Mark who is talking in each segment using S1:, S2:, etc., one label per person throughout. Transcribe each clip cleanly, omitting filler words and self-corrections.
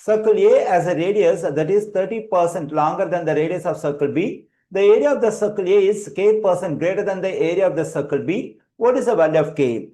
S1: circle A has a radius that is 30% longer than the radius of circle B. The area of the circle A is k% greater than the area of the circle B. What is the value of k?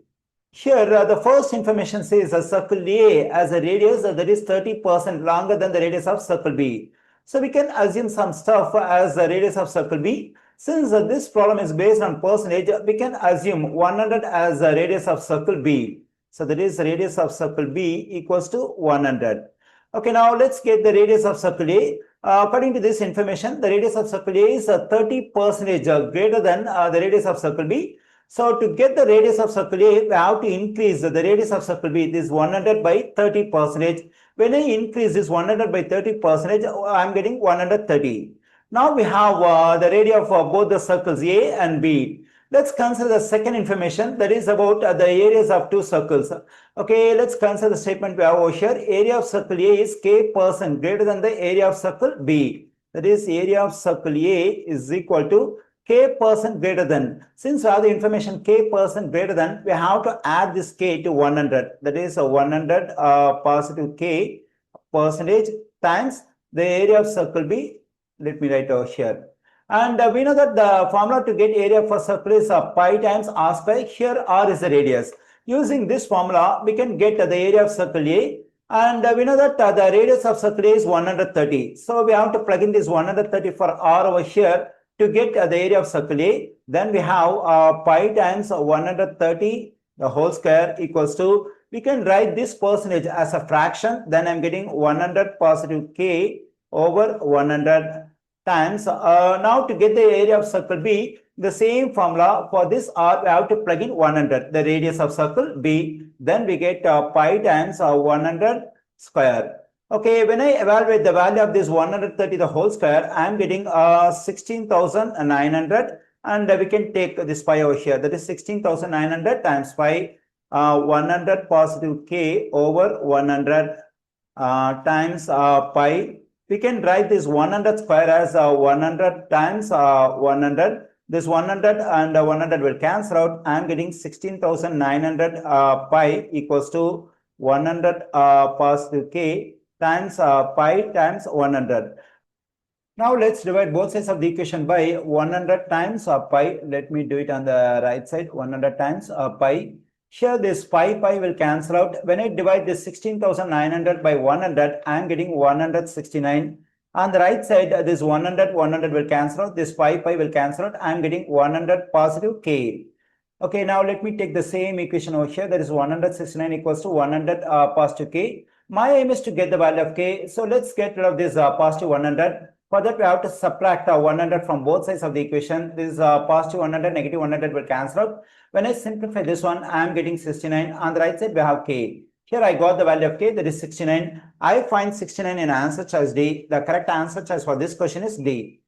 S1: Here, the first information says a circle A has a radius that is 30% longer than the radius of circle B. So we can assume some stuff as the radius of circle B. Since this problem is based on percentage, we can assume 100 as the radius of circle B. So that is radius of circle B equals to 100. Okay, now let's get the radius of circle A. According to this information, the radius of circle A is 30% greater than the radius of circle B. So to get the radius of circle A, we have to increase the radius of circle B. This 100 by 30%. When I increase this 100 by 30%, I am getting 130. Now we have the radius of both the circles A and B. Let's consider the second information, that is about the areas of two circles. Okay, let's consider the statement we have over here. Area of circle A is k% greater than the area of circle B. That is, area of circle A is equal to k% greater than. Since we have the information k% greater than, we have to add this k to 100. That is 100 positive k percentage times the area of circle B. Let me write over here. And we know that the formula to get area for circle is pi times r square. Here r is the radius. Using this formula, we can get the area of circle A. And we know that the radius of circle A is 130. So we have to plug in this 130 for r over here to get the area of circle A. Then we have pi times 130 the whole square equals to, we can write this percentage as a fraction. Then I'm getting 100 positive k over 100 times. Now to get the area of circle B, the same formula for this r, we have to plug in 100, the radius of circle B. Then we get pi times 100 square. Okay, when I evaluate the value of this 130 the whole square, I am getting 16,900, and we can take this pi over here. That is 16,900 times pi, 100 positive k over 100 times pi. We can write this 100 square as 100 times 100. This 100 and 100 will cancel out. I am getting 16,900 pi equals to 100 positive k times pi times 100. Now let's divide both sides of the equation by 100 times pi. Let me do it on the right side. 100 times pi. Here this pi will cancel out. When I divide this 16,900 by 100, I am getting 169. On the right side, this 100 will cancel out. This pi will cancel out. I am getting 100 positive k. Okay, now let me take the same equation over here. That is 169 equals to 100 positive k. My aim is to get the value of k. So let's get rid of this positive 100. For that, we have to subtract 100 from both sides of the equation. This positive 100, negative 100 will cancel out. When I simplify this one, I am getting 69. On the right side, we have k. Here I got the value of k, that is 69. I find 69 in answer choice D. The correct answer choice for this question is D.